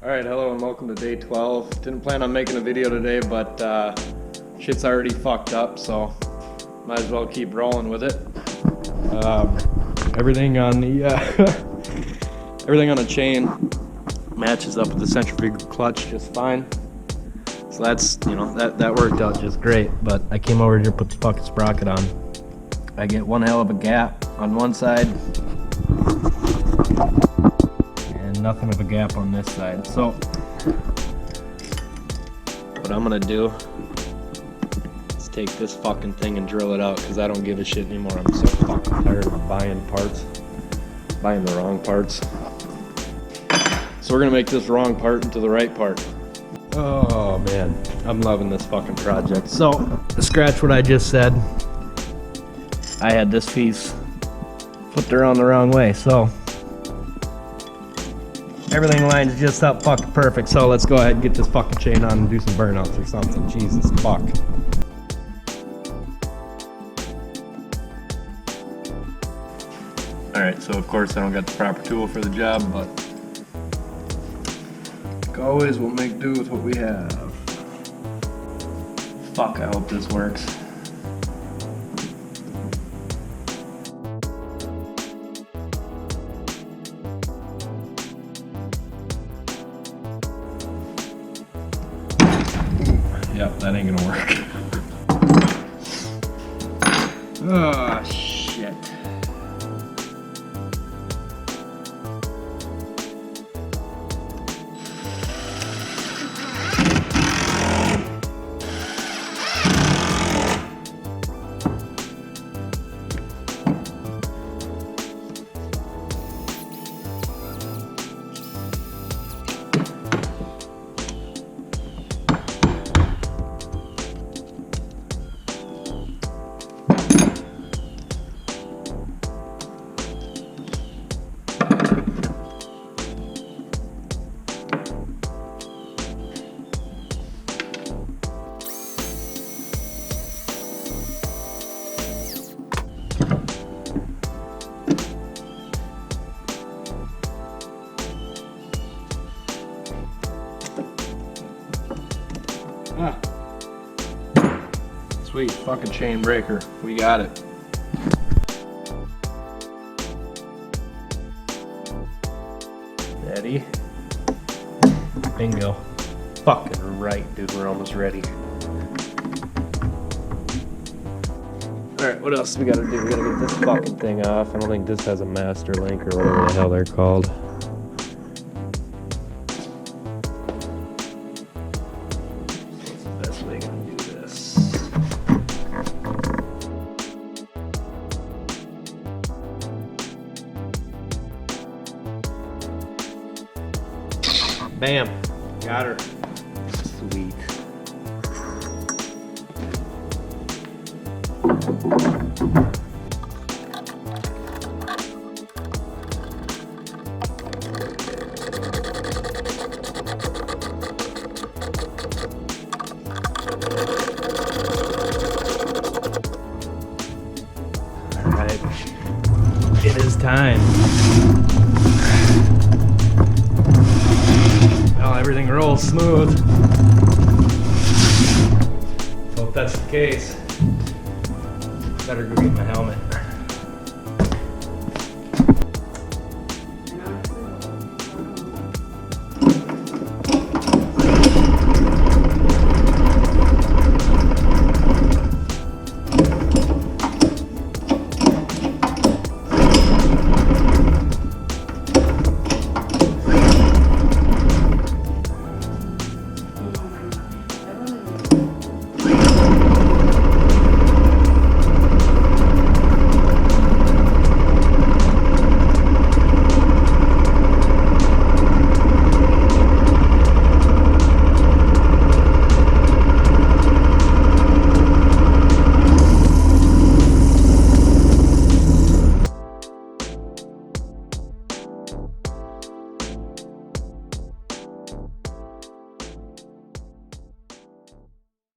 Alright, hello and welcome to day 12. Didn't plan on making a video today, but shit's already fucked up, so might as well keep rolling with it. Everything on the everything on the chain matches up with the centrifugal clutch just fine. So that's, that worked out just great. But I came over here to put the fucking sprocket on. I get one hell of a gap on one side and nothing of a gap on this side. So what I'm gonna do is take this fucking thing and drill it out, because I don't give a shit anymore. I'm so fucking tired of buying the wrong parts. So we're gonna make this wrong part into the right part. Oh man, I'm loving this fucking project. So, to scratch what I just said, I had this piece flipped around the wrong way, so everything lines just up fucking perfect. So let's go ahead and get this fucking chain on and do some burnouts or something. Jesus fuck. Alright, so of course I don't got the proper tool for the job, but like always we'll make do with what we have. Fuck, I hope this works. Yep, that ain't gonna work. Oh, shit. Ah. Sweet fucking chain breaker. We got it. Ready? Bingo. Fucking right, dude. We're almost ready. Alright, what else do we gotta do? We gotta get this fucking thing off. I don't think this has a master link or whatever the hell they're called. Bam, got her. Sweet. All right, it is time. Everything rolls smooth. Hope that's the case. Better go get my helmet.